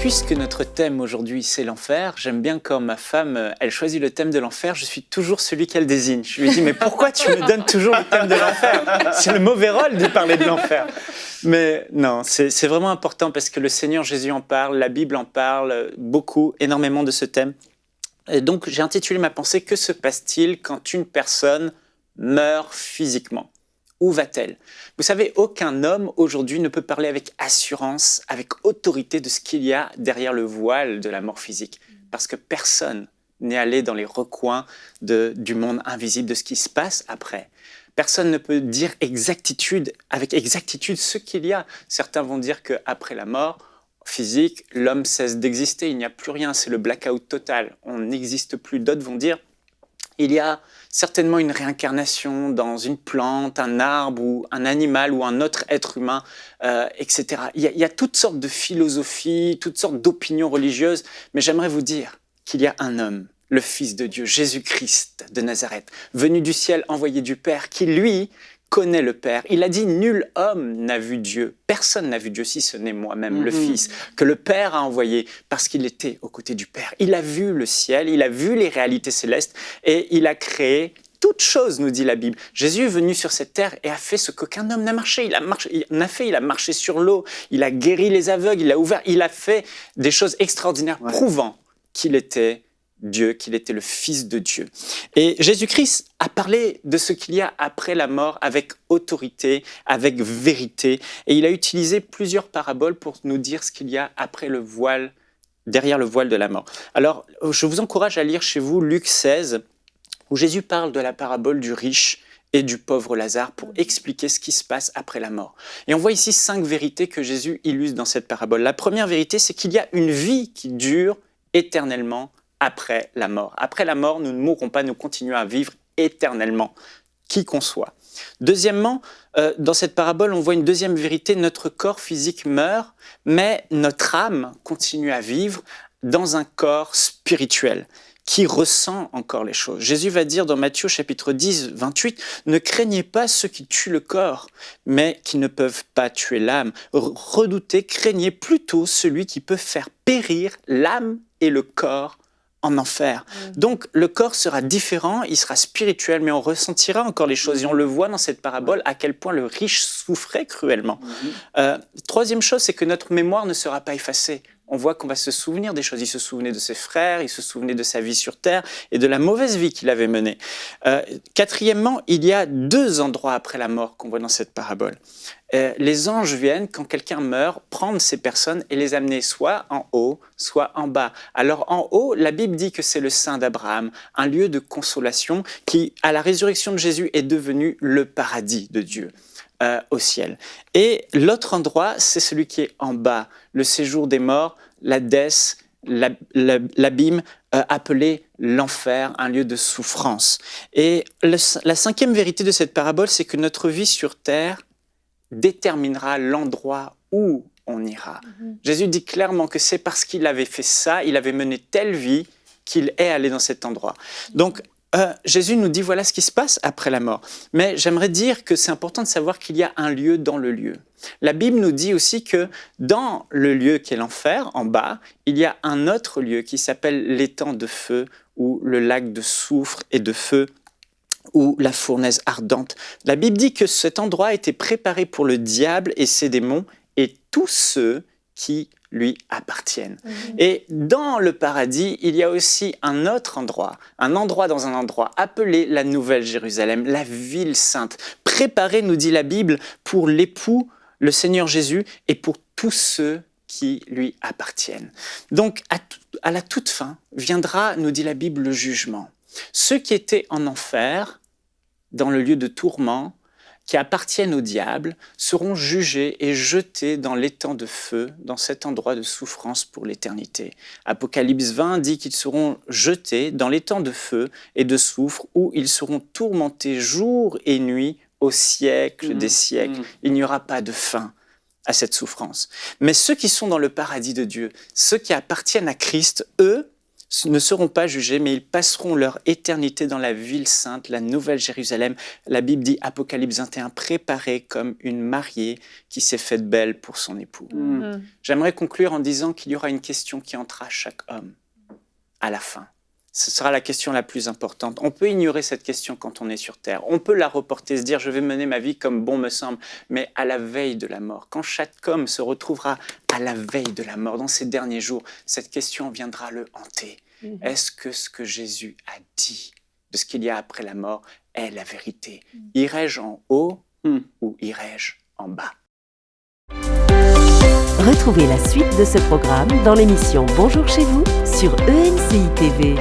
Puisque notre thème aujourd'hui c'est l'enfer, j'aime bien quand ma femme elle choisit le thème de l'enfer, je suis toujours celui qu'elle désigne. Je lui dis mais pourquoi tu me donnes toujours le thème de l'enfer? C'est le mauvais rôle de parler de l'enfer. Mais non, c'est vraiment important parce que le Seigneur Jésus en parle, la Bible en parle beaucoup, énormément de ce thème. Et donc j'ai intitulé ma pensée « Que se passe-t-il quand une personne meurt physiquement ?» Où va-t-elle? Vous savez, aucun homme aujourd'hui ne peut parler avec assurance, avec autorité de ce qu'il y a derrière le voile de la mort physique. Parce que personne n'est allé dans les recoins du monde invisible, de ce qui se passe après. Personne ne peut dire avec exactitude ce qu'il y a. Certains vont dire qu'après la mort physique, l'homme cesse d'exister, il n'y a plus rien, c'est le blackout total, on n'existe plus. D'autres vont dire il y a certainement une réincarnation dans une plante, un arbre ou un animal ou un autre être humain, etc. Il y a toutes sortes de philosophies, toutes sortes d'opinions religieuses, mais j'aimerais vous dire qu'il y a un homme, le Fils de Dieu, Jésus-Christ de Nazareth, venu du ciel, envoyé du Père, qui lui connaît le Père. Il a dit « Nul homme n'a vu Dieu, personne n'a vu Dieu si ce n'est moi-même, le Fils, que le Père a envoyé parce qu'il était aux côtés du Père. Il a vu le ciel, il a vu les réalités célestes et il a créé toutes choses, nous dit la Bible. Jésus est venu sur cette terre et a fait ce qu'aucun homme n'a marché. Il a marché sur l'eau, il a guéri les aveugles, il a fait des choses extraordinaires, prouvant qu'il était Dieu, qu'il était le Fils de Dieu. Et Jésus-Christ a parlé de ce qu'il y a après la mort avec autorité, avec vérité. Et il a utilisé plusieurs paraboles pour nous dire ce qu'il y a après le voile, derrière le voile de la mort. Alors, je vous encourage à lire chez vous Luc 16, où Jésus parle de la parabole du riche et du pauvre Lazare pour expliquer ce qui se passe après la mort. Et on voit ici 5 vérités que Jésus illustre dans cette parabole. La première vérité, c'est qu'il y a une vie qui dure éternellement après la mort. Après la mort, nous ne mourrons pas, nous continuons à vivre éternellement, qui qu'on soit. Deuxièmement, dans cette parabole, on voit une deuxième vérité, notre corps physique meurt, mais notre âme continue à vivre dans un corps spirituel qui ressent encore les choses. Jésus va dire dans Matthieu chapitre 10, 28, « Ne craignez pas ceux qui tuent le corps, mais qui ne peuvent pas tuer l'âme. Redoutez, craignez plutôt celui qui peut faire périr l'âme et le corps en enfer. » Donc, le corps sera différent, il sera spirituel, mais on ressentira encore les choses. Et on le voit dans cette parabole, à quel point le riche souffrait cruellement. Troisième chose, c'est que notre mémoire ne sera pas effacée. On voit qu'on va se souvenir des choses. Il se souvenait de ses frères, il se souvenait de sa vie sur terre et de la mauvaise vie qu'il avait menée. Quatrièmement, il y a 2 endroits après la mort qu'on voit dans cette parabole. Les anges viennent, quand quelqu'un meurt, prendre ces personnes et les amener soit en haut, soit en bas. Alors en haut, la Bible dit que c'est le sein d'Abraham, un lieu de consolation qui, à la résurrection de Jésus, est devenu le paradis de Dieu. Au ciel. Et l'autre endroit, c'est celui qui est en bas, le séjour des morts, l'Hadès, l'abîme, appelé l'enfer, un lieu de souffrance. Et la 5e vérité de cette parabole, c'est que notre vie sur terre déterminera l'endroit où on ira. Jésus dit clairement que c'est parce qu'il avait fait ça, il avait mené telle vie, qu'il est allé dans cet endroit. Donc, Jésus nous dit voilà ce qui se passe après la mort. Mais j'aimerais dire que c'est important de savoir qu'il y a un lieu dans le lieu. La Bible nous dit aussi que dans le lieu qui est l'enfer, en bas, il y a un autre lieu qui s'appelle l'étang de feu ou le lac de soufre et de feu ou la fournaise ardente. La Bible dit que cet endroit a été préparé pour le diable et ses démons et tous ceux qui lui appartiennent. Et dans le paradis, il y a aussi un autre endroit dans un endroit appelé la Nouvelle Jérusalem, la ville sainte, préparée, nous dit la Bible, pour l'époux, le Seigneur Jésus, et pour tous ceux qui lui appartiennent. Donc, à la toute fin, viendra, nous dit la Bible, le jugement. Ceux qui étaient en enfer, dans le lieu de tourment, qui appartiennent au diable, seront jugés et jetés dans l'étang de feu, dans cet endroit de souffrance pour l'éternité. Apocalypse 20 dit qu'ils seront jetés dans l'étang de feu et de soufre, où ils seront tourmentés jour et nuit au siècle des siècles. Il n'y aura pas de fin à cette souffrance. Mais ceux qui sont dans le paradis de Dieu, ceux qui appartiennent à Christ, eux, ne seront pas jugés, mais ils passeront leur éternité dans la ville sainte, la nouvelle Jérusalem. La Bible dit, Apocalypse 21, préparée comme une mariée qui s'est faite belle pour son époux. J'aimerais conclure en disant qu'il y aura une question qui hantera chaque homme à la fin. Ce sera la question la plus importante. On peut ignorer cette question quand on est sur terre. On peut la reporter, se dire « je vais mener ma vie comme bon me semble », mais à la veille de la mort, quand chaque homme se retrouvera à la veille de la mort, dans ces derniers jours, cette question viendra le hanter. Est-ce que ce que Jésus a dit de ce qu'il y a après la mort est la vérité? Irai-je en haut ou irai-je en bas? Retrouvez la suite de ce programme dans l'émission Bonjour chez vous sur EMCI TV.